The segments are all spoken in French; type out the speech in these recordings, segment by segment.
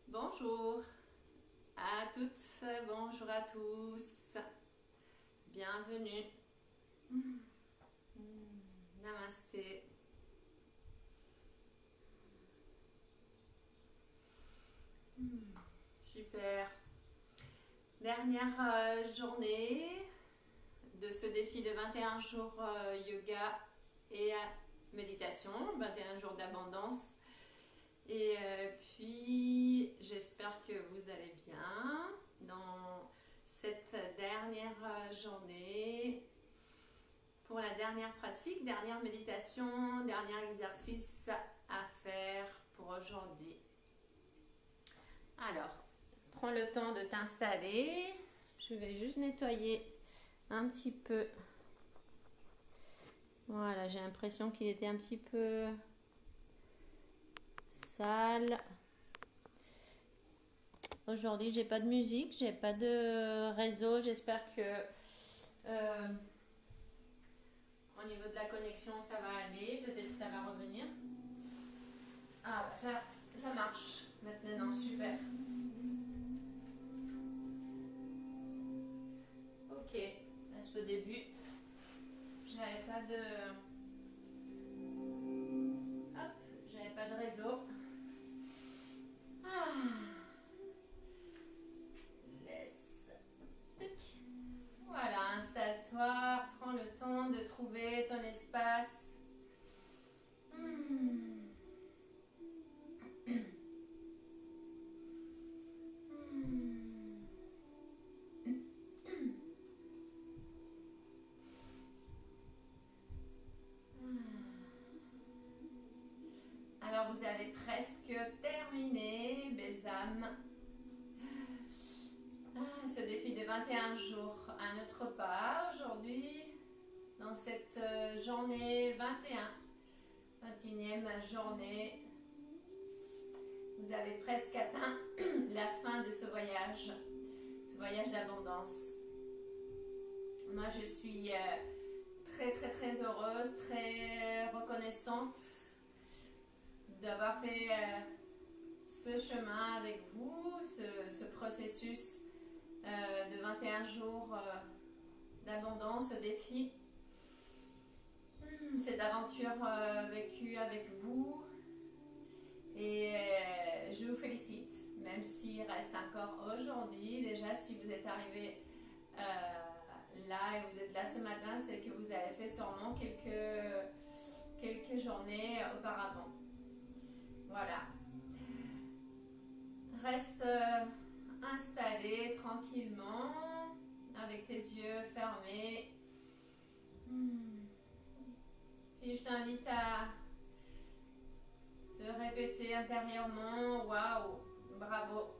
Bonjour à toutes, bonjour à tous, bienvenue. Namasté. Super. Dernière journée de ce défi de 21 jours yoga et méditation, 21 jours d'abondance. Et puis, j'espère que vous allez bien dans cette dernière journée pour la dernière pratique, dernière méditation, dernier exercice à faire pour aujourd'hui. Alors, prends le temps de t'installer. Je vais juste nettoyer un petit peu. Voilà, j'ai l'impression qu'il était un petit peu sale. Aujourd'hui, j'ai pas de musique, j'ai pas de réseau. J'espère que au niveau de la connexion, ça va aller. Peut-être que ça va revenir. Ah, ça marche maintenant, super. Ok, parce qu'au début, j'avais pas de... Hop, j'avais pas de réseau. Ah, laisse. Tic. Voilà, installe-toi, prends le temps de trouver ton espace. Alors vous avez presque terminé, mes âmes, ce défi de 21 jours à notre pas aujourd'hui, dans cette journée 21e journée. Vous avez presque atteint la fin de ce voyage d'abondance. Moi je suis très très très heureuse, très reconnaissante d'avoir fait ce chemin avec vous, ce processus de 21 jours d'abondance, ce défi, cette aventure vécue avec vous. Et je vous félicite, même s'il reste encore aujourd'hui. Déjà, si vous êtes arrivé là et vous êtes là ce matin, c'est que vous avez fait sûrement quelques journées auparavant. Voilà. Reste installé tranquillement, avec tes yeux fermés. Puis je t'invite à te répéter intérieurement, waouh, bravo.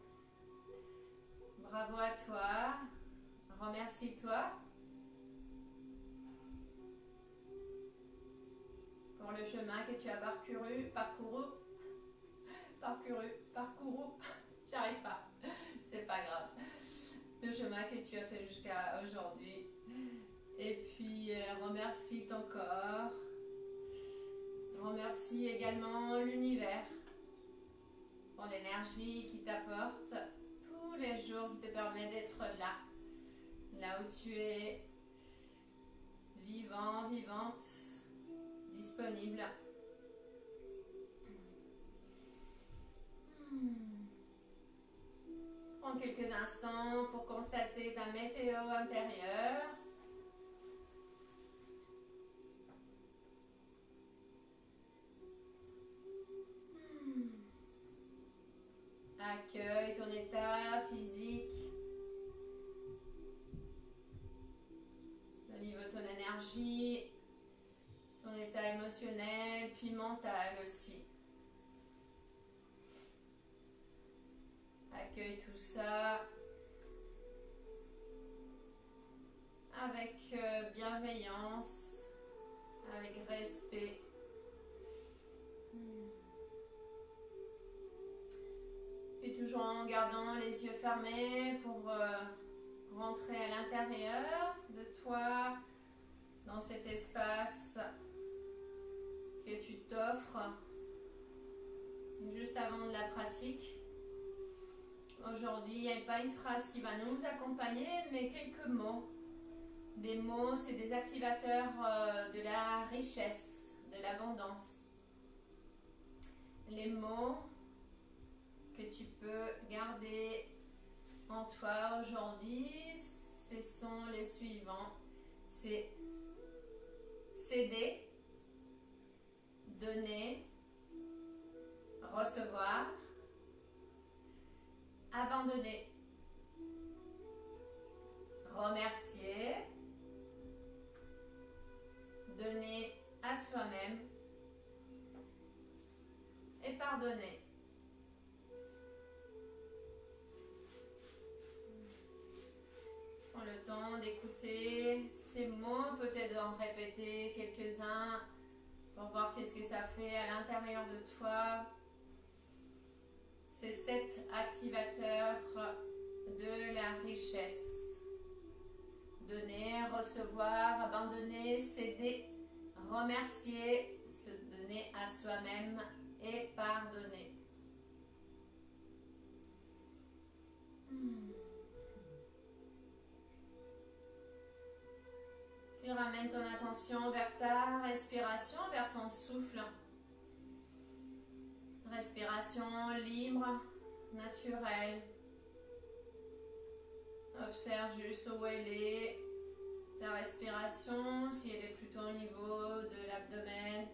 Bravo à toi. Remercie-toi pour le chemin que tu as parcouru. J'arrive pas, c'est pas grave. Le chemin que tu as fait jusqu'à aujourd'hui. Et puis remercie ton corps. Remercie également l'univers pour l'énergie qui t'apporte tous les jours, qui te permet d'être là où tu es, vivant, vivante, disponible. Prends quelques instants pour constater ta météo intérieure. Accueille ton état physique, au niveau de ton énergie, ton état émotionnel, puis mental aussi. Accueille tout ça avec bienveillance, avec respect. Puis toujours en gardant les yeux fermés pour rentrer à l'intérieur de toi, dans cet espace que tu t'offres juste avant de la pratique. Aujourd'hui, il n'y a pas une phrase qui va nous accompagner, mais quelques mots. Des mots, c'est des activateurs de la richesse, de l'abondance. Les mots que tu peux garder en toi aujourd'hui, ce sont les suivants. C'est céder, donner, recevoir, abandonner, remercier, donner à soi-même et pardonner. Prends le temps d'écouter ces mots, peut-être d'en répéter quelques-uns pour voir qu'est-ce que ça fait à l'intérieur de toi. Ces 7 activateurs de la richesse. Donner, recevoir, abandonner, céder, remercier, se donner à soi-même et pardonner. Puis ramène ton attention vers ta respiration, vers ton souffle. Respiration libre, naturelle. Observe juste où elle est, ta respiration, si elle est plutôt au niveau de l'abdomen,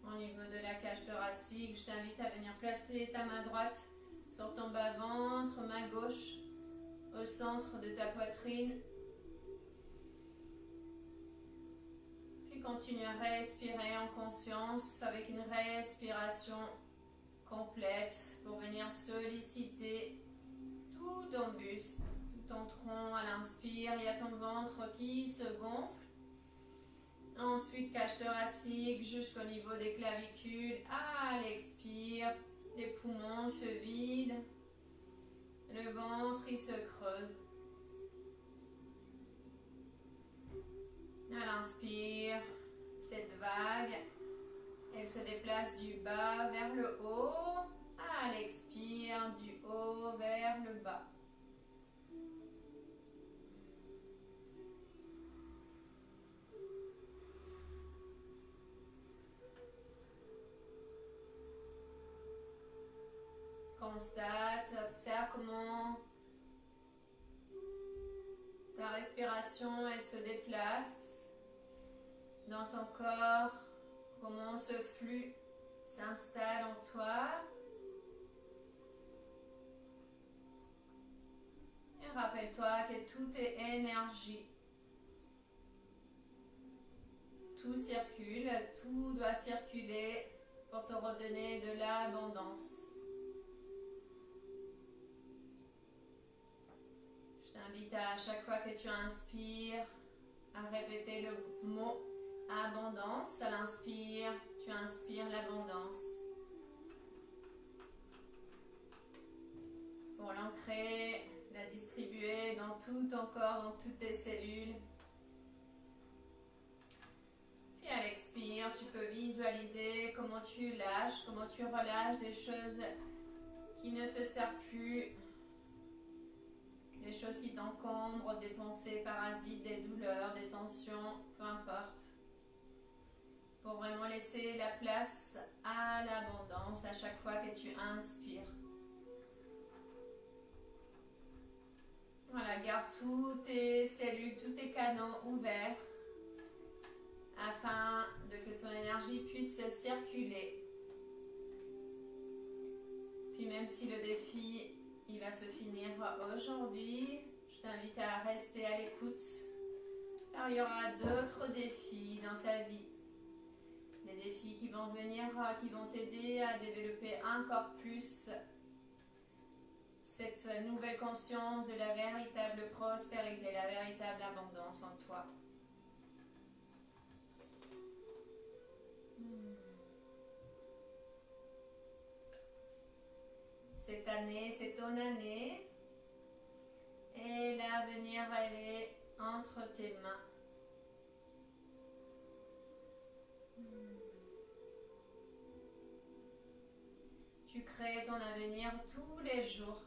au niveau de la cage thoracique. Je t'invite à venir placer ta main droite sur ton bas-ventre, main gauche au centre de ta poitrine. Puis continue à respirer en conscience avec une respiration complète pour venir solliciter tout ton buste. Ton tronc à l'inspire, il y a ton ventre qui se gonfle. Ensuite, cage thoracique jusqu'au niveau des clavicules. À l'expire, les poumons se vident. Le ventre, il se creuse. À l'inspire, cette vague, elle se déplace du bas vers le haut. À l'expire, du haut vers le bas. Constate, observe comment ta respiration elle se déplace dans ton corps, comment ce flux s'installe en toi. Et rappelle-toi que tout est énergie. Tout circule, tout doit circuler pour te redonner de l'abondance. Je t'invite à chaque fois que tu inspires à répéter le mot abondance. À l'inspire, tu inspires l'abondance. Pour l'ancrer, la distribuer dans tout ton corps, dans toutes tes cellules. Puis à l'expire, tu peux visualiser comment tu lâches, comment tu relâches des choses qui ne te servent plus, des choses qui t'encombrent, des pensées parasites, des douleurs, des tensions, peu importe. Pour vraiment laisser la place à l'abondance à chaque fois que tu inspires. Voilà, garde toutes tes cellules, tous tes canaux ouverts afin que ton énergie puisse circuler. Puis même si le défi il va se finir aujourd'hui, je t'invite à rester à l'écoute car il y aura d'autres défis dans ta vie. Des défis qui vont venir, qui vont t'aider à développer encore plus cette nouvelle conscience de la véritable prospérité, la véritable abondance en toi. Cette année, c'est ton année. Et l'avenir, elle est entre tes mains. Tu Tu crées ton avenir tous les jours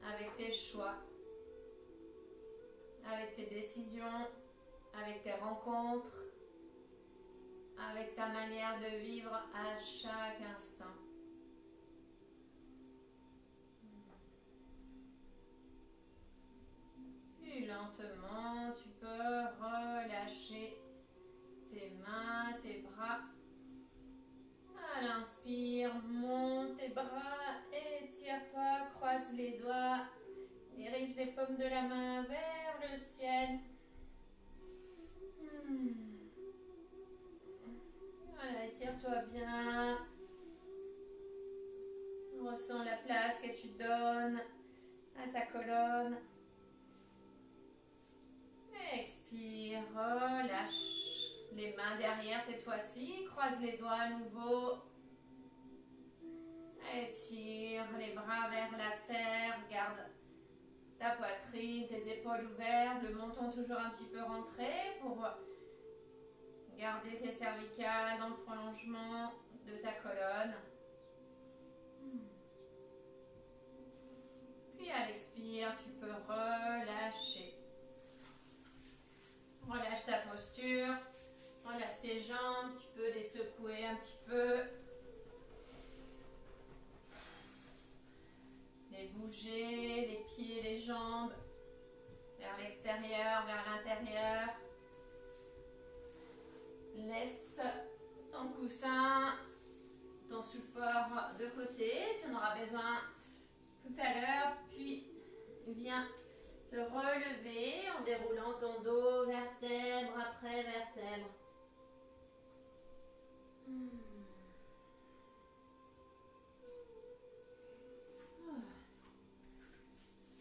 avec tes choix, avec tes décisions, avec tes rencontres, avec ta manière de vivre à chaque instant. Puis lentement, tu peux relâcher tes mains, tes bras. À l'inspire, monte tes bras, étire-toi, croise les doigts, dirige les paumes de la main vers le ciel. Voilà, étire-toi bien. Ressens la place que tu donnes à ta colonne. Expire, relâche les mains derrière cette fois-ci. Croise les doigts à nouveau. Étire les bras vers la terre. Garde ta poitrine, tes épaules ouvertes, le menton toujours un petit peu rentré pour garder tes cervicales dans le prolongement de ta colonne. Puis à l'expire, tu peux relâcher. Relâche ta posture, relâche tes jambes, tu peux les secouer un petit peu. Les bouger, les pieds, les jambes, vers l'extérieur, vers l'intérieur. Laisse ton coussin, ton support de côté, tu en auras besoin tout à l'heure, puis viens te relever en déroulant ton dos vertèbre après vertèbre.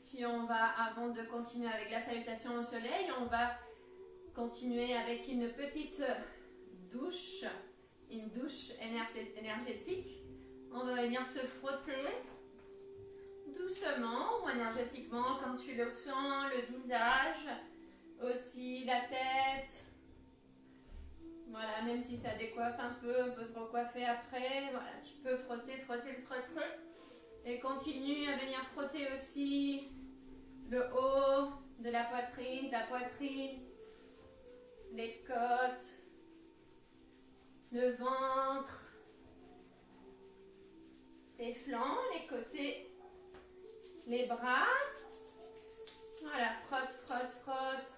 Puis on va, avant de continuer avec la salutation au soleil, on va continuer avec une petite douche, une douche énergétique. On va venir se frotter doucement ou énergétiquement comme tu le sens, le visage, aussi la tête. Voilà, même si ça décoiffe un peu, on peut se recoiffer après. Voilà, tu peux frotter, frotter, frotter. Et continue à venir frotter aussi le haut de la poitrine, ta poitrine, les côtes, le ventre, les flancs, les côtés, les bras. Voilà, frotte, frotte, frotte.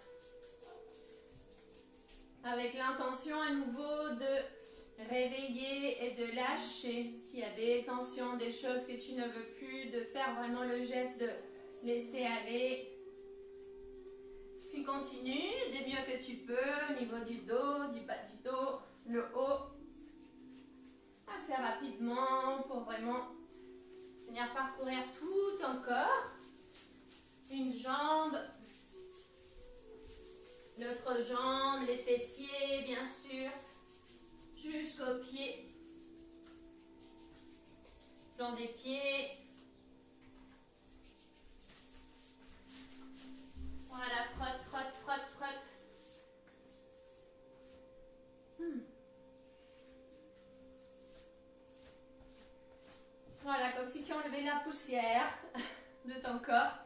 Avec l'intention à nouveau de réveiller et de lâcher. S'il y a des tensions, des choses que tu ne veux plus, de faire vraiment le geste de laisser aller. Puis continue du mieux que tu peux au niveau du dos, du bas du dos, le haut. Assez rapidement pour vraiment venir parcourir tout ton corps. Une jambe, l'autre jambe, les fessiers bien sûr, jusqu'aux pieds. Flanc des pieds. Voilà, frotte, frotte, frotte, frotte. Voilà, comme si tu enlevais la poussière de ton corps.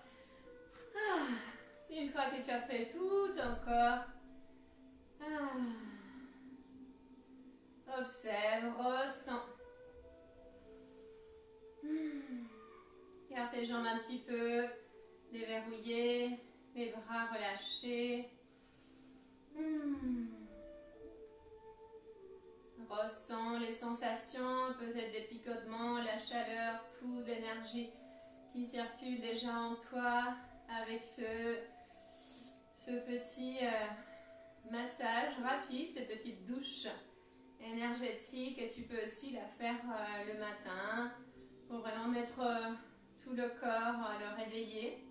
Une fois que tu as fait tout ton corps, observe, ressens. Garde tes jambes un petit peu déverrouillées, les bras relâchés. Ressens les sensations, peut-être des picotements, la chaleur, tout l'énergie qui circule déjà en toi avec ce petit massage rapide, cette petite douche énergétique. Et tu peux aussi la faire le matin pour vraiment mettre tout le corps, le réveiller.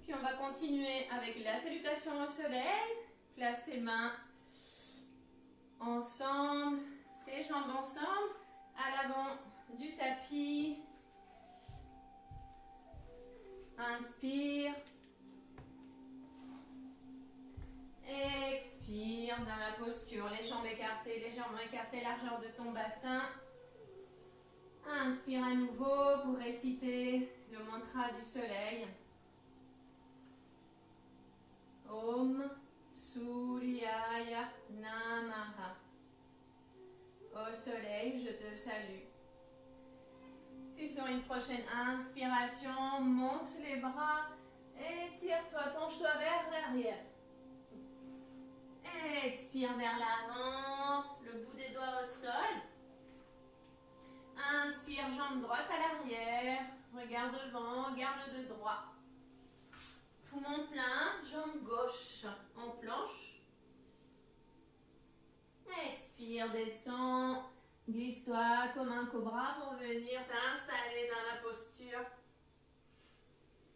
Puis on va continuer avec la salutation au soleil. Place tes mains ensemble, tes jambes ensemble, à l'avant du tapis. Inspire. Expire dans la posture, les jambes écartées, légèrement écartées, largeur de ton bassin. Inspire à nouveau pour réciter le mantra du soleil. Om Suryaya Namaha. Au soleil, je te salue. Puis sur une prochaine inspiration, monte les bras, étire-toi, penche-toi vers l'arrière. Expire vers l'avant, le bout des doigts au sol. Inspire, jambe droite à l'arrière, regarde devant, garde le droit. Poumon plein, jambe gauche en planche. Expire, descends, glisse-toi comme un cobra pour venir t'installer dans la posture.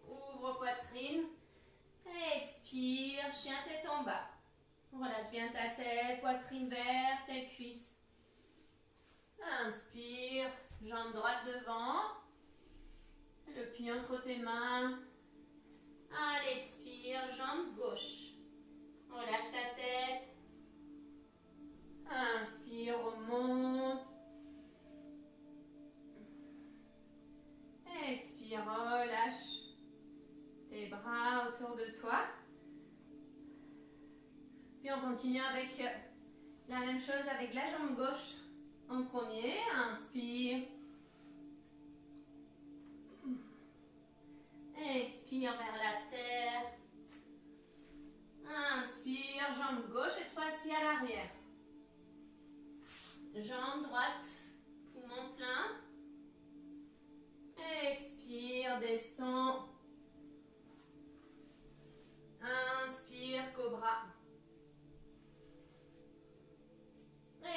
Ouvre poitrine. Expire, chien tête en bas. Relâche bien ta tête, poitrine vers tes cuisses. Inspire, jambe droite devant. Le pied entre tes mains. À l'expire, jambe gauche. Relâche ta tête. Inspire, remonte. Expire, relâche tes bras autour de toi. Puis on continue avec la même chose avec la jambe gauche en premier. Inspire. Expire vers la terre. Inspire, jambe gauche cette fois-ci à l'arrière. Jambe droite, poumon plein. Expire, descend. Inspire, cobra.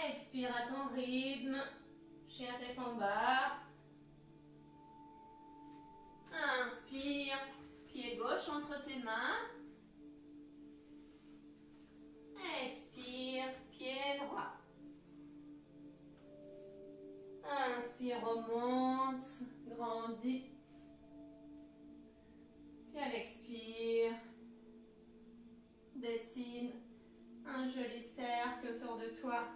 Expire à ton rythme. Chien tête en bas. Inspire, pied gauche entre tes mains. Expire, pied droit. Inspire, remonte, grandis. Puis à l'expire, dessine un joli cercle autour de toi.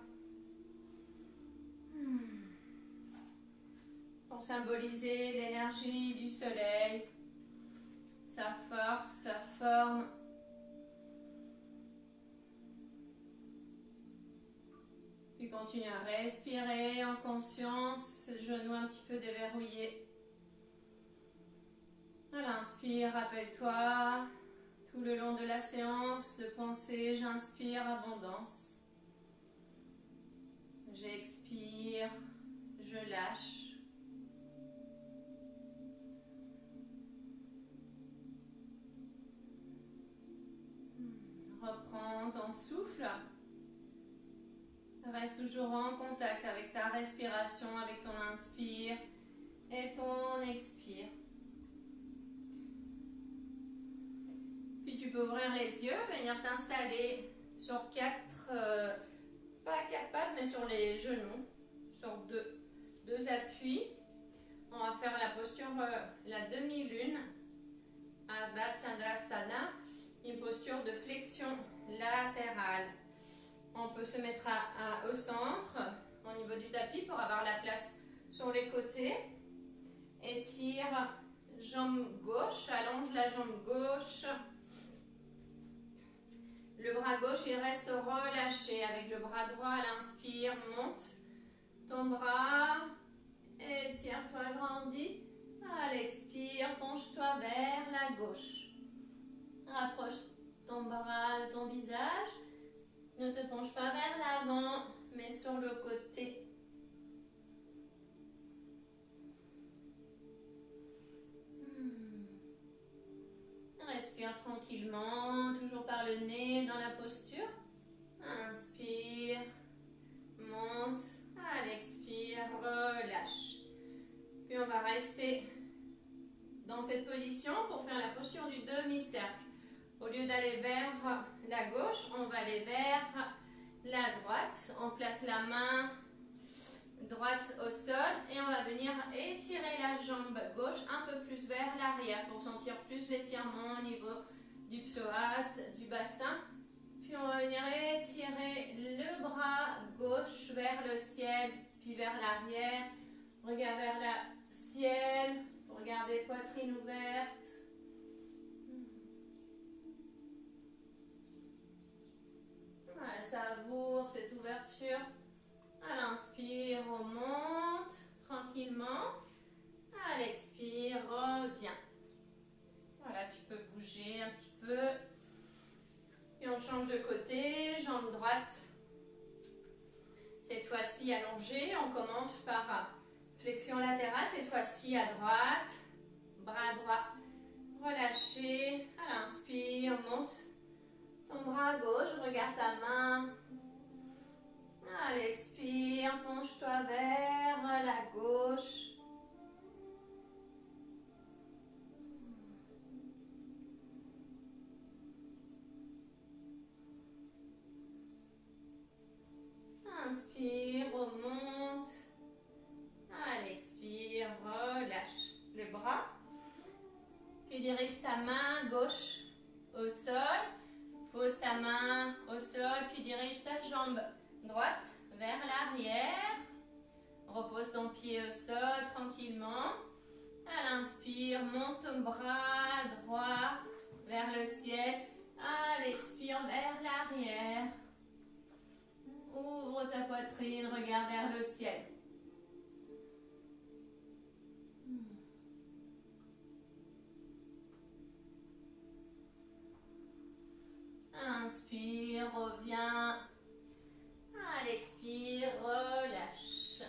Pour symboliser l'énergie du soleil, sa force, sa forme. Puis continue à respirer en conscience, genoux un petit peu déverrouillés. À l'inspire, rappelle-toi, tout le long de la séance de pensée, j'inspire abondance. J'expire, je lâche. Reprends ton souffle. Reste toujours en contact avec ta respiration, avec ton inspire et ton expire. Puis tu peux ouvrir les yeux, venir t'installer sur pas quatre pattes, mais sur les genoux, sur deux appuis. On va faire la posture, la demi-lune, Ardha Chandrasana, une posture de flexion latérale. On peut se mettre au centre, au niveau du tapis, pour avoir la place sur les côtés. Étire jambe gauche, allonge la jambe gauche. Le bras gauche, il reste relâché. Avec le bras droit à l'inspire, monte ton bras. Étire-toi, grandis. À l'expire, penche-toi vers la gauche. Rapproche ton bras de ton visage. Ne te penche pas vers l'avant, mais sur le côté. Respire tranquillement, toujours par le nez dans la posture. Inspire, monte, à l'expire, relâche. Puis on va rester dans cette position pour faire la posture du demi-cercle. Au lieu d'aller vers la gauche, on va aller vers la droite. On place la main droite au sol et on va venir étirer la jambe gauche un peu plus vers l'arrière pour sentir plus l'étirement au niveau du psoas, du bassin. Puis on va venir étirer le bras gauche vers le ciel, puis vers l'arrière. Regard vers le ciel, regardez poitrine ouverte. Voilà, savoure cette ouverture. À l'inspire, on monte tranquillement. À l'expire, reviens. Voilà, tu peux bouger un petit peu. Puis on change de côté, jambe droite. Cette fois-ci allongée, on commence par flexion latérale. Cette fois-ci à droite, bras droit relâché. À l'inspire, monte ton bras gauche, regarde ta main. À l'expire, penche-toi vers la gauche. Inspire, remonte. À l'expire, relâche le bras. Puis dirige ta main gauche au sol. Pose ta main au sol, puis dirige ta jambe droite vers l'arrière. Repose ton pied au sol tranquillement. À l'inspire, monte ton bras droit vers le ciel. À l'expire, vers l'arrière. Ouvre ta poitrine, regarde vers le ciel. Inspire, reviens. À l'expire, relâche.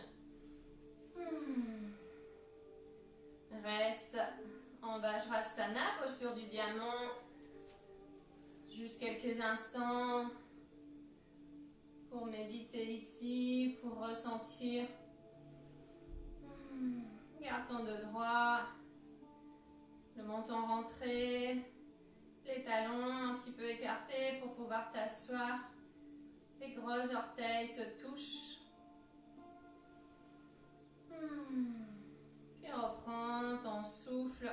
Reste en Vajrasana, posture du diamant. Juste quelques instants pour méditer ici, pour ressentir. Garde ton dos droit, le menton rentré, les talons un petit peu écartés pour pouvoir t'asseoir. Les gros orteils se touchent. Puis reprends ton souffle,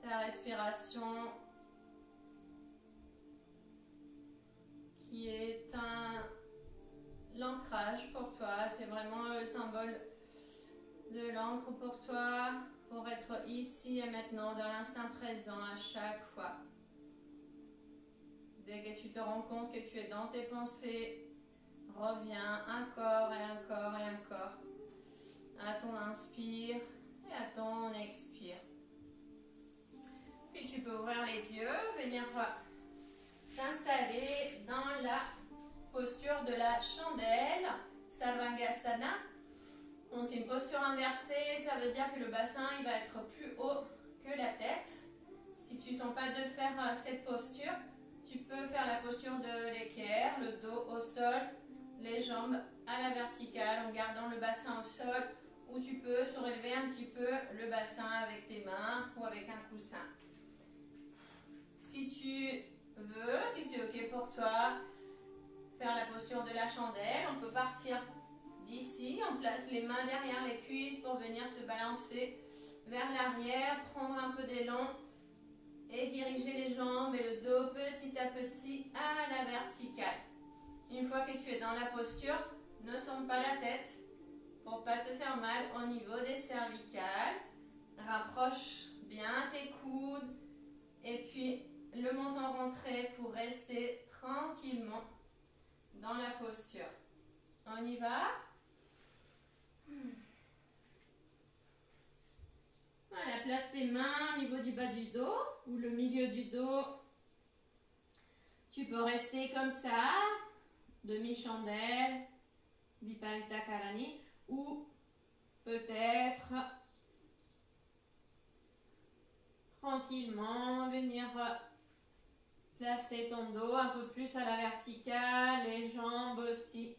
ta respiration qui est l'ancrage pour toi. C'est vraiment le symbole de l'encre pour toi, pour être ici et maintenant dans l'instant présent à chaque fois. Dès que tu te rends compte que tu es dans tes pensées, reviens encore et encore et encore à ton inspire et à ton expire. Puis tu peux ouvrir les yeux, venir t'installer dans la posture de la chandelle, Sarvangasana. Donc c'est une posture inversée, ça veut dire que le bassin il va être plus haut que la tête. Si tu ne sens pas de faire cette posture, tu peux faire la posture de l'équerre, le dos au sol, les jambes à la verticale en gardant le bassin au sol, ou tu peux surélever un petit peu le bassin avec tes mains ou avec un coussin. Si tu veux, si c'est ok pour toi, faire la posture de la chandelle, on peut partir d'ici, on place les mains derrière les cuisses pour venir se balancer vers l'arrière, prendre un peu d'élan et diriger les jambes et le dos petit à petit à la verticale. Une fois que tu es dans la posture, ne tourne pas la tête pour ne pas te faire mal au niveau des cervicales. Rapproche bien tes coudes et puis le menton rentré pour rester tranquillement dans la posture. On y va? Voilà, place tes mains au niveau du bas du dos ou le milieu du dos. Tu peux rester comme ça, demi-chandelle, Dipalita Karani, ou peut-être tranquillement venir placer ton dos un peu plus à la verticale, les jambes aussi.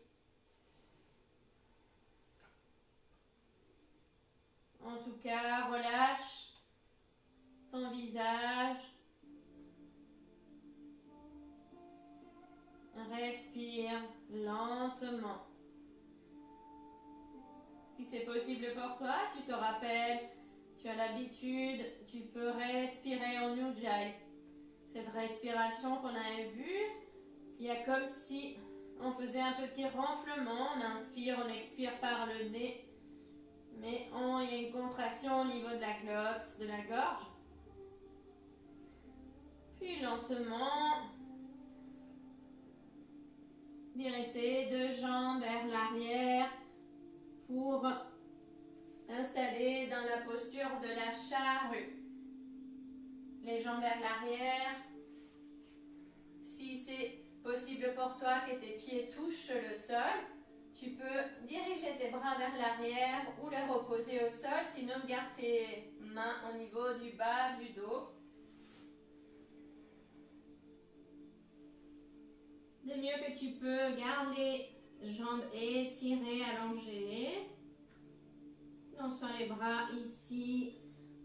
En tout cas, relâche ton visage. Respire lentement. Si c'est possible pour toi, tu te rappelles, tu as l'habitude, tu peux respirer en Ujjayi. Cette respiration qu'on avait vue, Il y a comme si on faisait un petit renflement. On inspire, on expire par le nez. Mais il y a une contraction au niveau de la glotte, de la gorge. Puis lentement, dirige tes deux jambes vers l'arrière pour installer dans la posture de la charrue. Les jambes vers l'arrière. Si c'est possible pour toi que tes pieds touchent le sol, tu peux diriger tes bras vers l'arrière ou les reposer au sol. Sinon, garde tes mains au niveau du bas du dos. De mieux que tu peux, garde les jambes étirées, allongées. Donc, soit les bras ici,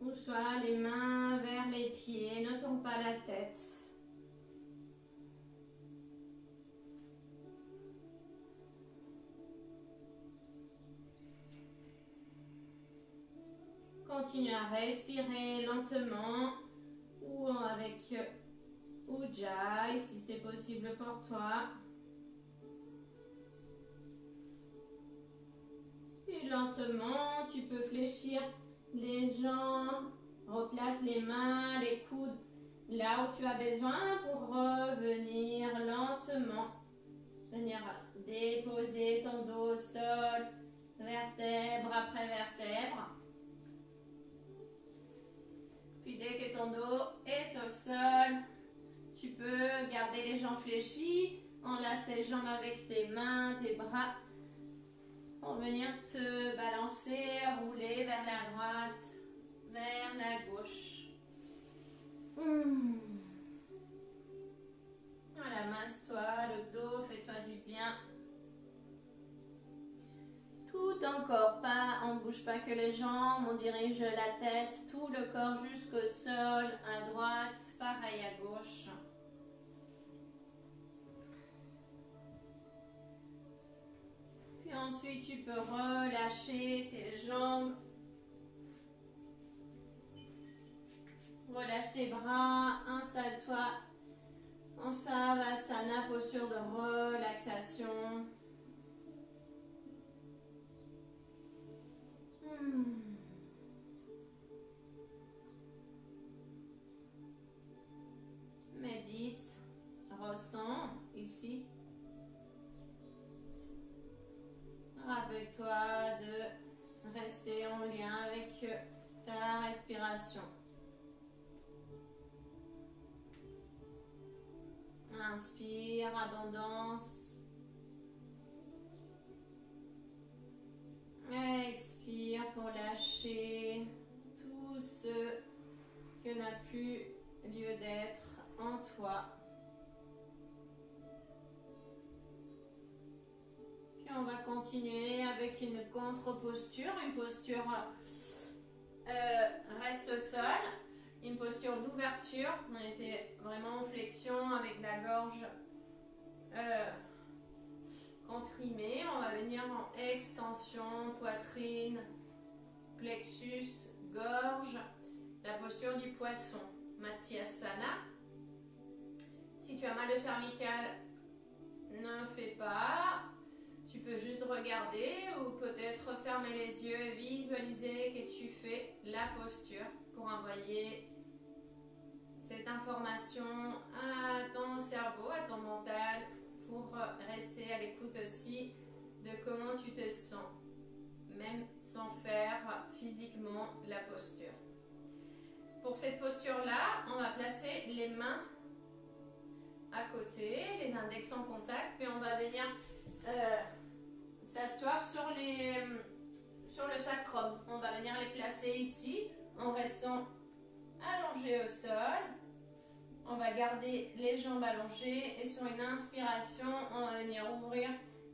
ou soit les mains vers les pieds. Ne tombe pas la tête. Continue à respirer lentement ou avec Ujjayi si c'est possible pour toi. Puis lentement, tu peux fléchir les jambes, replace les mains, les coudes là où tu as besoin pour revenir lentement. Venir déposer ton dos au sol, vertèbre après vertèbre. Puis dès que ton dos est au sol, tu peux garder les jambes fléchies, enlace tes jambes avec tes mains, tes bras, pour venir te balancer, rouler vers la droite, vers la gauche. Voilà, masse-toi, le dos, fais-toi du bien. Tout ton corps, pas, on ne bouge pas que les jambes, on dirige la tête, tout le corps jusqu'au sol, à droite, pareil à gauche. Puis ensuite, tu peux relâcher tes jambes. Relâche tes bras, installe-toi en Savasana, posture de relaxation. Médite, ressens ici. Rappelle-toi de rester en lien avec ta respiration. Inspire, abondance. Expire pour lâcher tout ce qui n'a plus lieu d'être en toi. Puis on va continuer avec une contre-posture, une posture reste au sol. Une posture d'ouverture, on était vraiment en flexion avec la gorge comprimée. On va venir en extension, poitrine, plexus, gorge, la posture du poisson, Matsyasana. Si tu as mal au cervical, ne fais pas. Tu peux juste regarder ou peut-être fermer les yeux et visualiser que tu fais la posture pour envoyer cette information à ton cerveau, à ton mental, pour rester à l'écoute aussi de comment tu te sens, même sans faire physiquement la posture. Pour cette posture-là, on va placer les mains à côté, les index en contact, puis on va venir s'asseoir sur le sacrum. On va venir les placer ici en restant allongé au sol. On va garder les jambes allongées et sur une inspiration, on va venir ouvrir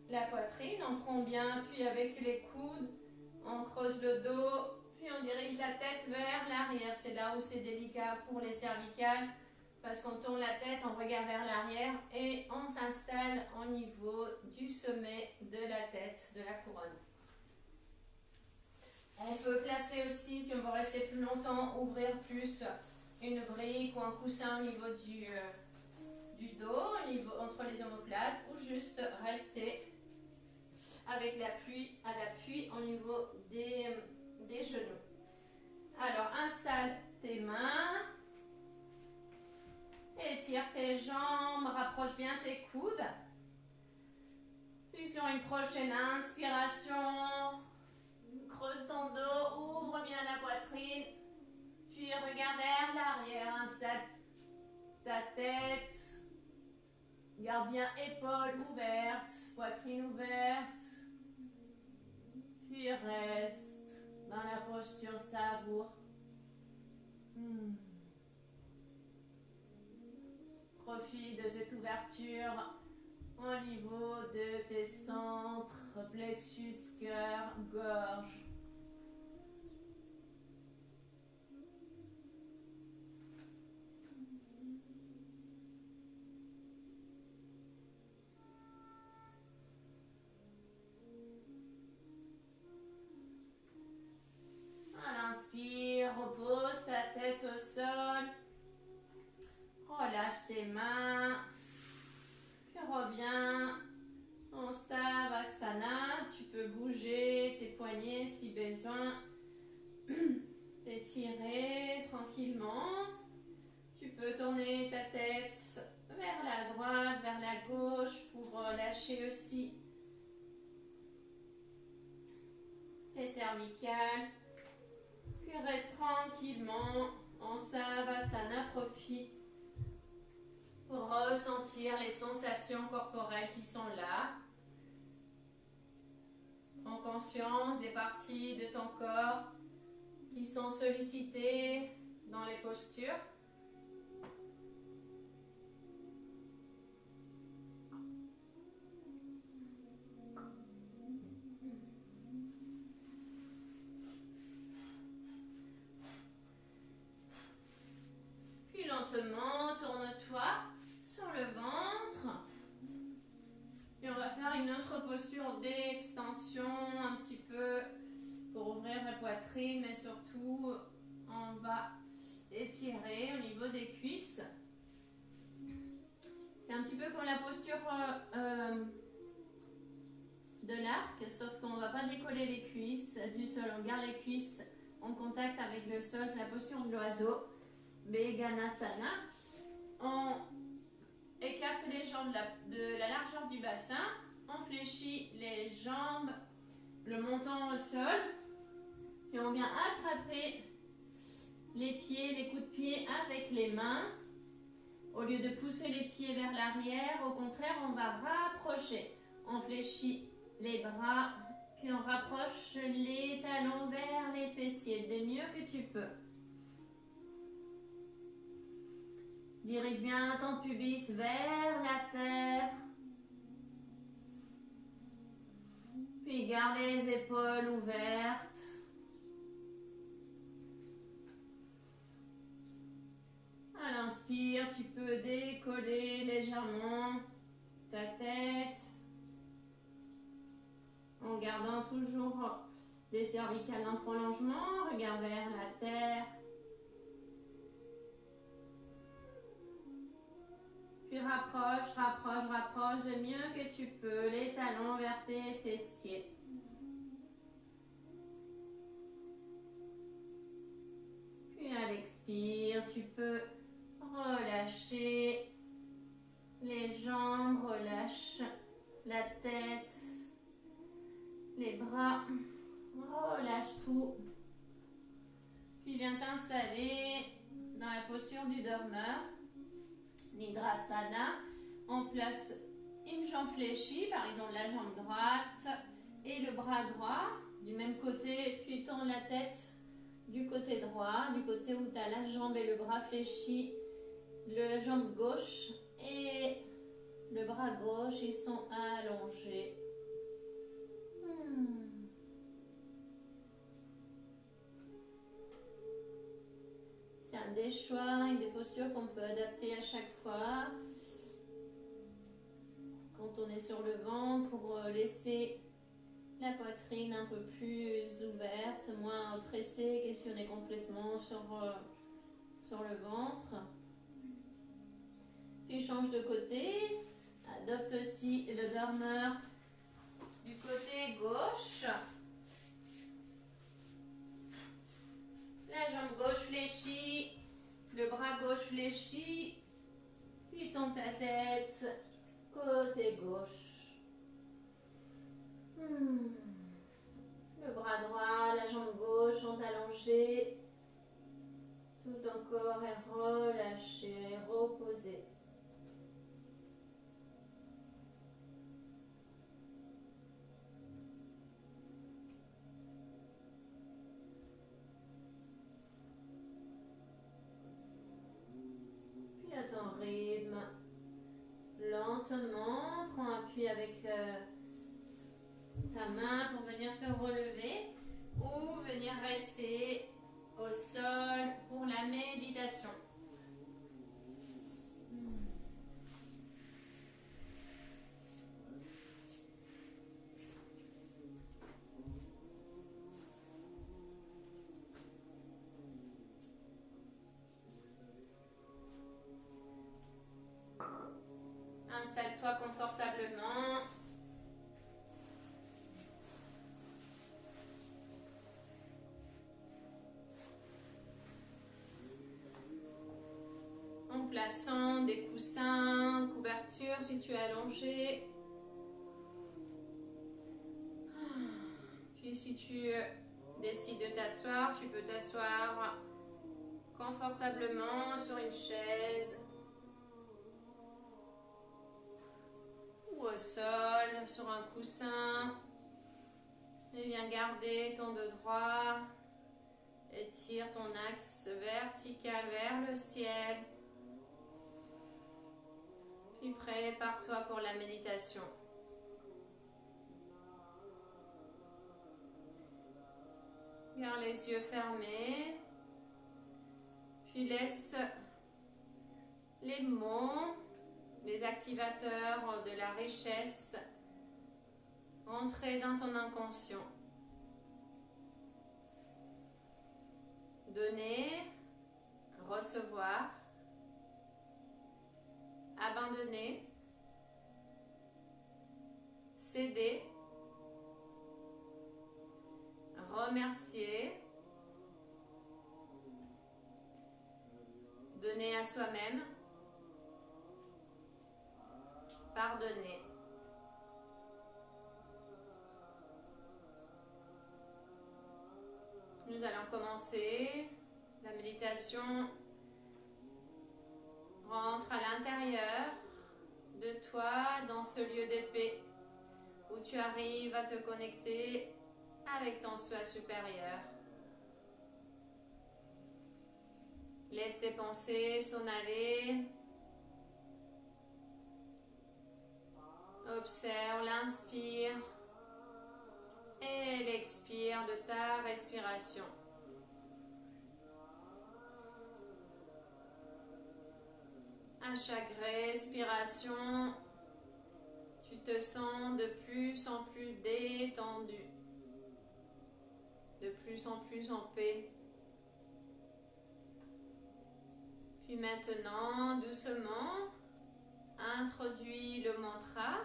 la poitrine. On prend bien appui avec les coudes, on creuse le dos, puis on dirige la tête vers l'arrière. C'est là où c'est délicat pour les cervicales parce qu'on tourne la tête, on regarde vers l'arrière et on s'installe au niveau du sommet de la tête, de la couronne. On peut placer aussi, si on veut rester plus longtemps, ouvrir plus une brique ou un coussin au niveau du dos, au niveau, entre les omoplates, ou juste rester avec l'appui à l'appui au niveau des genoux. Alors, installe tes mains, étire tes jambes, rapproche bien tes coudes. Puis sur une prochaine inspiration, creuse ton dos, ouvre bien la poitrine, puis regarde vers l'arrière, installe ta tête, garde bien épaules ouvertes, poitrine ouverte, puis reste dans la posture savoure. Profite de cette ouverture au niveau de tes centres, plexus, cœur, gorge. À l'inspire, repose ta tête au sol. Relâche tes mains. Puis reviens en Savasana. Tu peux bouger tes poignets si besoin. T'étirer tranquillement. Tu peux tourner ta tête vers la droite, vers la gauche pour lâcher aussi tes cervicales. Puis reste tranquillement en Savasana. Profite pour ressentir les sensations corporelles qui sont là. Prends conscience des parties de ton corps qui sont sollicitées dans les postures. Puis lentement, tourne-toi sur le ventre. Et on va faire une autre posture d'extension un petit peu pour ouvrir la poitrine, mais surtout on va étirer au niveau des cuisses. C'est un petit peu comme la posture de l'arc, sauf qu'on ne va pas décoller les cuisses du sol. On garde les cuisses en contact avec le sol, c'est la posture de l'oiseau, Veganasana. On écarte les jambes de la largeur du bassin, on fléchit les jambes, le menton au sol, et on vient attraper les pieds, les coups de pied avec les mains. Au lieu de pousser les pieds vers l'arrière, au contraire, on va rapprocher. On fléchit les bras, puis on rapproche les talons vers les fessiers, du mieux que tu peux. Dirige bien ton pubis vers la terre. Puis garde les épaules ouvertes. À l'inspire, tu peux décoller légèrement ta tête en gardant toujours les cervicales en prolongement. Regarde vers la terre. Puis rapproche, rapproche, rapproche du mieux que tu peux les talons vers tes fessiers. Puis à l'expire, tu peux relâcher les jambes, relâche la tête, les bras, relâche tout. Puis viens t'installer dans la posture du dormeur, Nidrasana. On place une jambe fléchie, par exemple la jambe droite et le bras droit du même côté, puis tourne la tête du côté droit, du côté où tu as la jambe et le bras fléchis, la jambe gauche et le bras gauche, ils sont allongés. C'est un des choix et des postures qu'on peut adapter à chaque fois. Quand on est sur le ventre, pour laisser la poitrine un peu plus ouverte, moins pressée que si on est complètement sur le ventre. Puis change de côté. Adopte aussi le dormeur du côté gauche. La jambe gauche fléchie, le bras gauche fléchi, puis tourne ta tête côté gauche. Le bras droit, la jambe gauche sont allongés. Tout ton corps est relâché, reposé. Puis à ton rythme, lentement, prends appui avec ta main pour venir te relever ou venir rester au sol pour la méditation. Installe-toi confortablement. En plaçant des coussins, couvertures si tu es allongé. Puis si tu décides de t'asseoir, tu peux t'asseoir confortablement sur une chaise ou au sol, sur un coussin. Et bien garder ton dos droit. Étire ton axe vertical vers le ciel. Puis prépare-toi pour la méditation. Garde les yeux fermés. Puis laisse les mots, les activateurs de la richesse entrer dans ton inconscient. Donner, recevoir, abandonner, céder, remercier, donner à soi-même, pardonner. Nous allons commencer la méditation. Rentre à l'intérieur de toi dans ce lieu de paix où tu arrives à te connecter avec ton soi supérieur. Laisse tes pensées s'en aller. Observe l'inspire et l'expire de ta respiration. À chaque respiration, tu te sens de plus en plus détendu, de plus en plus en paix. Puis maintenant, doucement, introduis le mantra.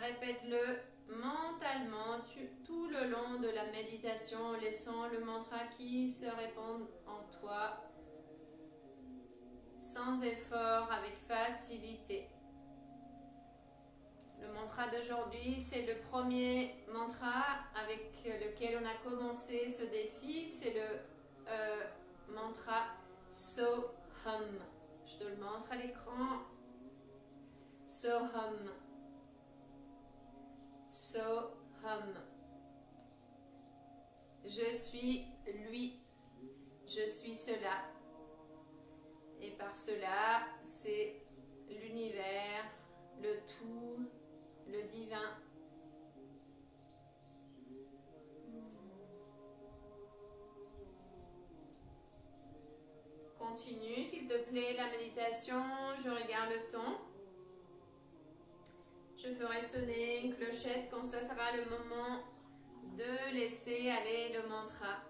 Répète-le mentalement tout le long de la méditation, laissant le mantra qui se répand en toi sans effort, avec facilité. Le mantra d'aujourd'hui, c'est le premier mantra avec lequel on a commencé ce défi. C'est le mantra Soham. Je te le montre à l'écran. Soham. Soham. Je suis lui. Je suis cela. Et par cela, c'est l'univers, le tout, le divin. Continue, s'il te plaît, la méditation. Je regarde le temps. Je ferai sonner une clochette quand ça sera le moment de laisser aller le mantra.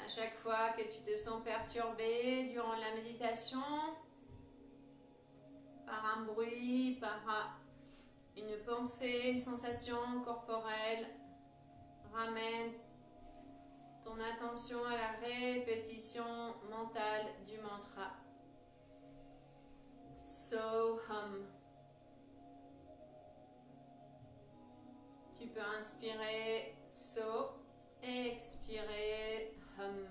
À chaque fois que tu te sens perturbé durant la méditation, par un bruit, par une pensée, une sensation corporelle, ramène ton attention à la répétition mentale du mantra. Soham. Tu peux inspirer So et expirer Hum,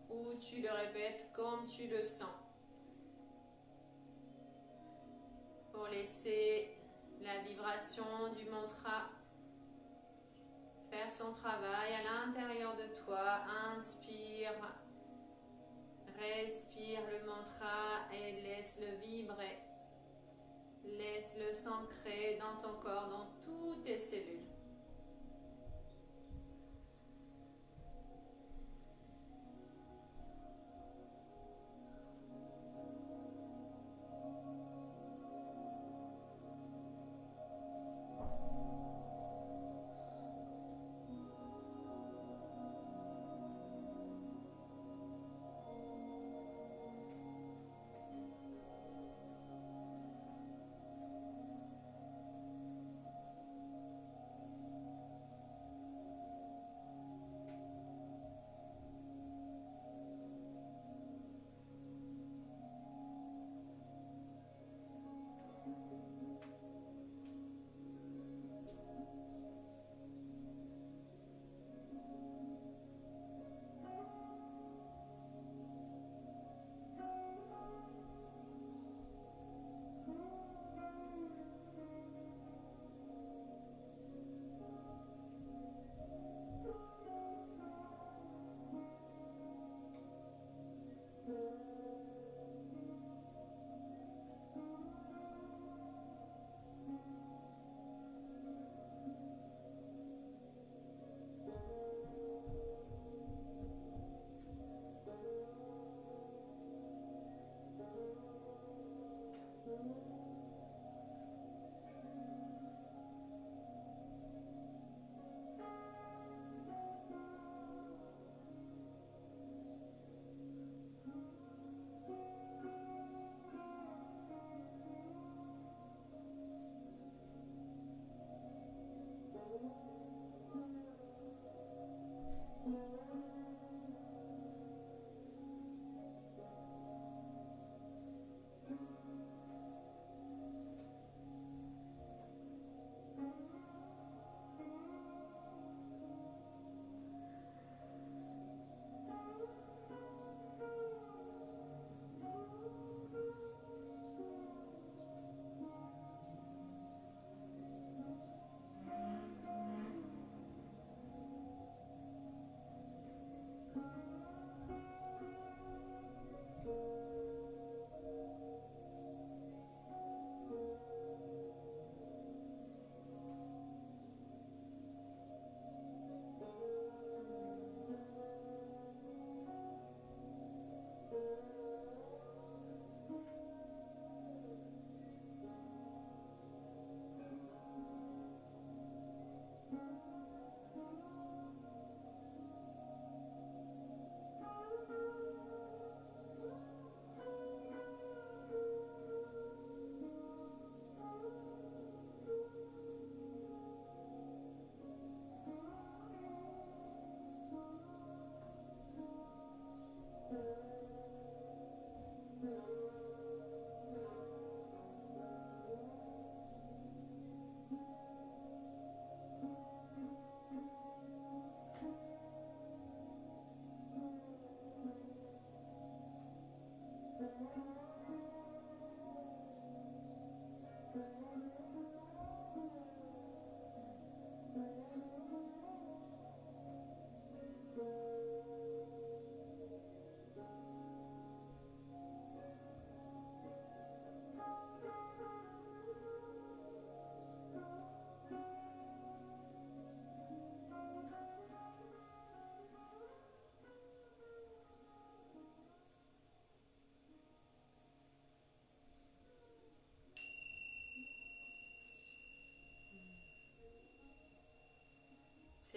ou tu le répètes comme tu le sens. Pour laisser la vibration du mantra faire son travail à l'intérieur de toi. Inspire, respire le mantra et laisse-le vibrer. Laisse-le s'ancrer dans ton corps, dans toutes tes cellules.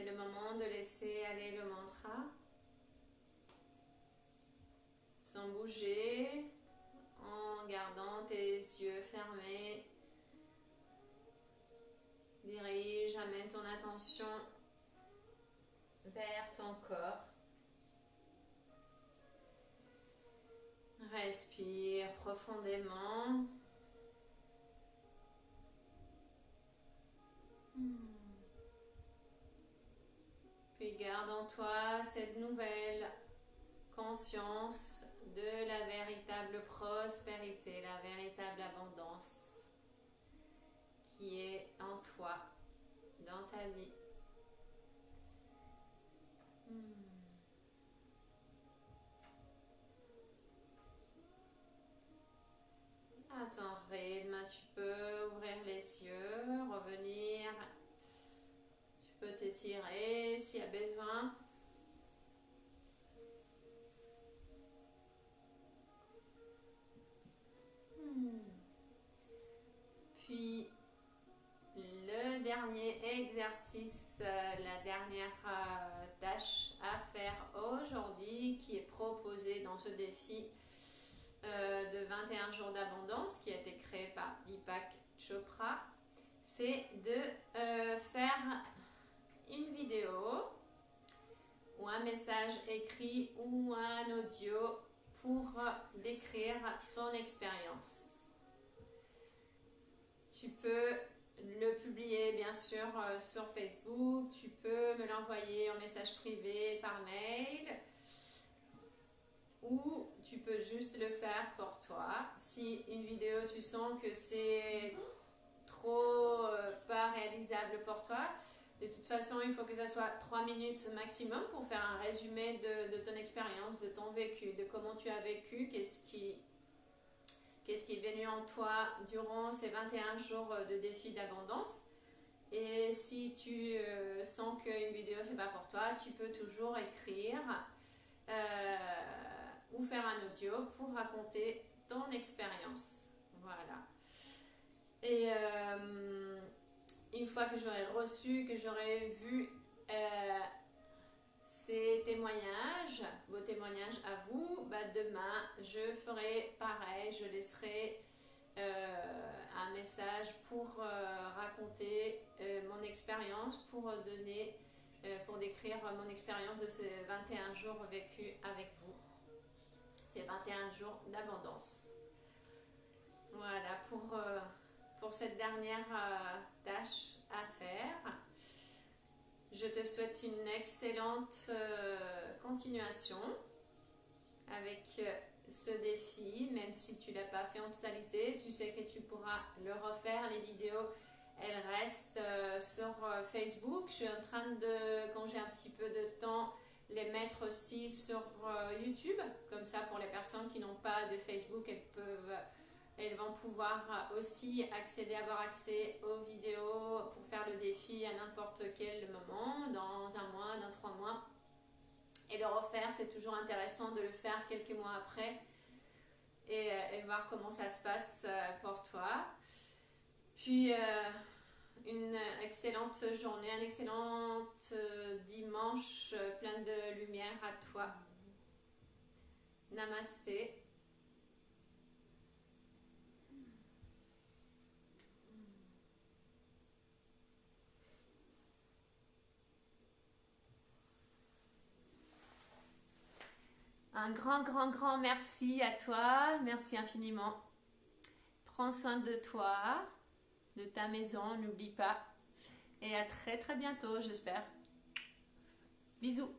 C'est le moment de laisser aller le mantra bouger en gardant tes yeux fermés. Amène ton attention vers ton corps. Respire profondément. Puis garde en toi cette nouvelle conscience de la véritable prospérité, la véritable abondance qui est en toi, dans ta vie. À ton rythme, tu peux ouvrir les yeux, revenir. Tu peux t'étirer s'il y a besoin. Puis, le dernier exercice, la dernière tâche à faire aujourd'hui qui est proposée dans ce défi de 21 jours d'abondance qui a été créé par Deepak Chopra, c'est de faire une vidéo ou un message écrit ou un audio pour décrire ton expérience. Tu peux le publier bien sûr sur Facebook, tu peux me l'envoyer en message privé par mail ou tu peux juste le faire pour toi. Si une vidéo tu sens que c'est trop pas réalisable pour toi, de toute façon il faut que ça soit 3 minutes maximum pour faire un résumé de ton expérience, de ton vécu, de comment tu as vécu, qu'est-ce qui est venu en toi durant ces 21 jours de défi d'abondance. Et si tu sens qu'une vidéo c'est pas pour toi, tu peux toujours écrire ou faire un audio pour raconter ton expérience. Voilà. Et une fois que j'aurai reçu, que j'aurai vu ces témoignages, vos témoignages à vous, demain je ferai pareil, je laisserai un message pour raconter mon expérience, pour décrire mon expérience de ces 21 jours vécus avec vous. Ces 21 jours d'abondance. Voilà pour cette dernière tâche à faire. Je te souhaite une excellente continuation avec ce défi, même si tu ne l'as pas fait en totalité. Tu sais que tu pourras le refaire. Les vidéos, elles restent sur Facebook. Je suis en train de, quand j'ai un petit peu de temps, les mettre aussi sur YouTube. Comme ça, pour les personnes qui n'ont pas de Facebook, elles vont pouvoir aussi avoir accès aux vidéos pour faire le défi à n'importe quel moment, dans 1 mois, dans 3 mois. Et le refaire, c'est toujours intéressant de le faire quelques mois après et voir comment ça se passe pour toi. Puis, une excellente journée, un excellent dimanche plein de lumière à toi. Namasté. Un grand merci à toi, merci infiniment. Prends soin de toi, de ta maison, n'oublie pas. Et à très bientôt, j'espère. Bisous.